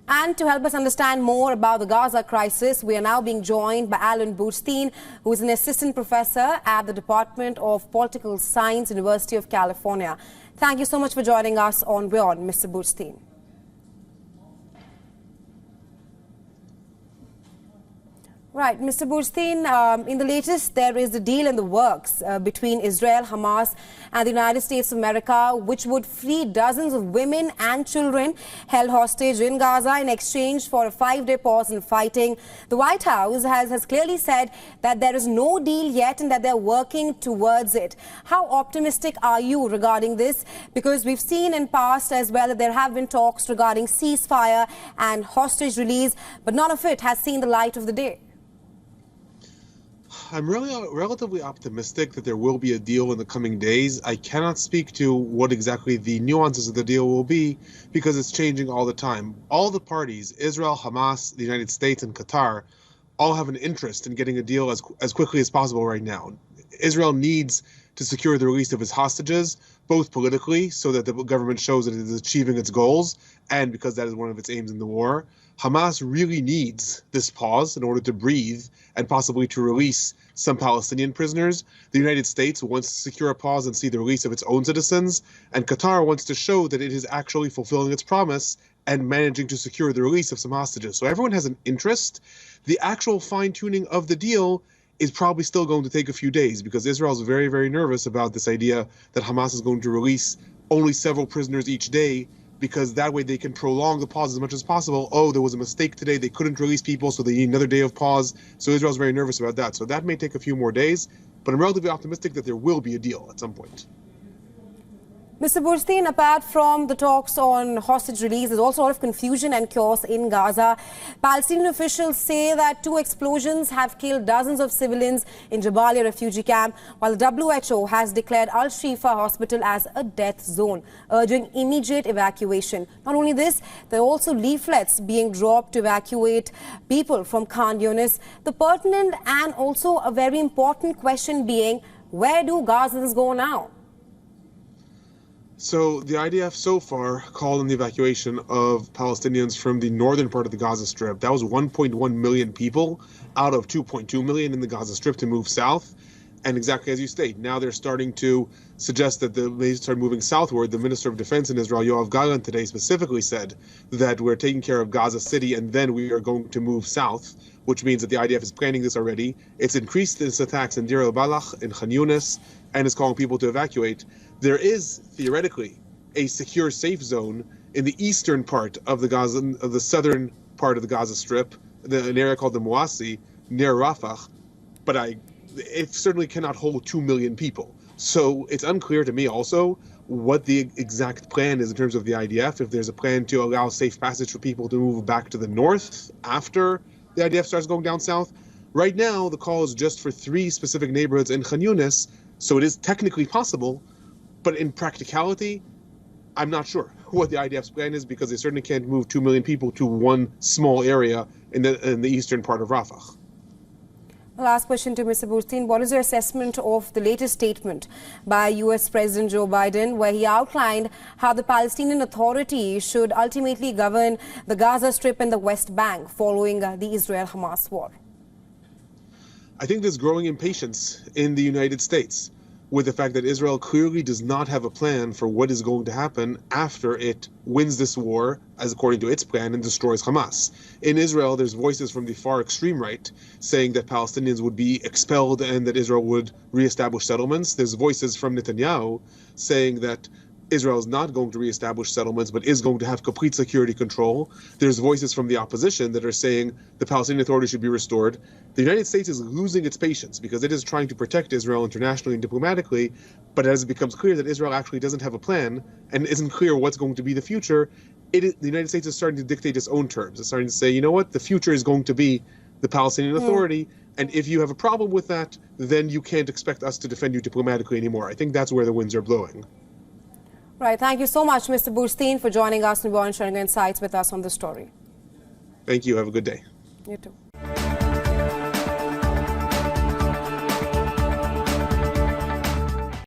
And to help us understand more about the Gaza crisis, we are now being joined by Alon Burstein, who is an assistant professor at the Department of Political Science, University of California. Thank you so much for joining us on WION, Mr. Burstein. Right, Mr. Burstein, in the latest, there is a deal in the works between Israel, Hamas and the United States of America, which would free dozens of women and children held hostage in Gaza in exchange for a 5-day pause in fighting. The White House has clearly said that there is no deal yet and that they're working towards it. How optimistic are you regarding this? Because we've seen in past as well that there have been talks regarding ceasefire and hostage release, but none of it has seen the light of the day. I'm really relatively optimistic that there will be a deal in the coming days. I cannot speak to what exactly the nuances of the deal will be because it's changing all the time. All the parties, Israel, Hamas, the United States, and Qatar, all have an interest in getting a deal as quickly as possible right now. Israel needs to secure the release of its hostages, both politically, so that the government shows that it is achieving its goals, and because that is one of its aims in the war. Hamas really needs this pause in order to breathe and possibly to release some Palestinian prisoners. The United States wants to secure a pause and see the release of its own citizens, and Qatar wants to show that it is actually fulfilling its promise and managing to secure the release of some hostages. So everyone has an interest. The actual fine-tuning of the deal is probably still going to take a few days because Israel is very, very nervous about this idea that Hamas is going to release only several prisoners each day, because that way they can prolong the pause as much as possible. Oh, there was a mistake today, they couldn't release people, so they need another day of pause. So Israel's very nervous about that. So that may take a few more days, but I'm relatively optimistic that there will be a deal at some point. Mr. Burstein, apart from the talks on hostage release, there's also a lot of confusion and chaos in Gaza. Palestinian officials say that 2 explosions have killed dozens of civilians in Jabalia refugee camp, while the WHO has declared al-Shifa hospital as a death zone, urging immediate evacuation. Not only this, there are also leaflets being dropped to evacuate people from Khan Yunis. The pertinent and also a very important question being, where do Gazans go now? So the IDF so far called on the evacuation of Palestinians from the northern part of the Gaza Strip. That was 1.1 million people out of 2.2 million in the Gaza Strip to move south. And exactly as you state, now they're starting to suggest that they start moving southward. The Minister of Defense in Israel, Gazan, today specifically said that we're taking care of Gaza City and then we are going to move south, which means that the IDF is planning this already. It's increased its attacks in Deir el-Balah, in Khan Yunis, and is calling people to evacuate. There is, theoretically, a secure safe zone in the eastern part of the southern part of the Gaza Strip, an area called the Muasi, near Rafah, but it certainly cannot hold 2 million people. So it's unclear to me also what the exact plan is in terms of the IDF, if there's a plan to allow safe passage for people to move back to the north after the IDF starts going down south. Right now, the call is just for 3 specific neighborhoods in Khan Yunis, so it is technically possible, but in practicality, I'm not sure what the IDF's plan is because they certainly can't move 2 million people to one small area in the eastern part of Rafah. Last question to Mr. Burstein. What is your assessment of the latest statement by U.S. President Joe Biden, where he outlined how the Palestinian Authority should ultimately govern the Gaza Strip and the West Bank following the Israel-Hamas war? I think there's growing impatience in the United States with the fact that Israel clearly does not have a plan for what is going to happen after it wins this war, as according to its plan, and destroys Hamas. In Israel, there's voices from the far extreme right saying that Palestinians would be expelled and that Israel would reestablish settlements. There's voices from Netanyahu saying that Israel is not going to reestablish settlements, but is going to have complete security control. There's voices from the opposition that are saying the Palestinian Authority should be restored. The United States is losing its patience because it is trying to protect Israel internationally and diplomatically, but as it becomes clear that Israel actually doesn't have a plan and isn't clear what's going to be the future, the United States is starting to dictate its own terms. It's starting to say, you know what, the future is going to be the Palestinian Authority, and if you have a problem with that, then you can't expect us to defend you diplomatically anymore. I think that's where the winds are blowing. Right. Thank you so much, Mr. Burstein, for joining us and sharing your insights with us on the story. Thank you. Have a good day. You too.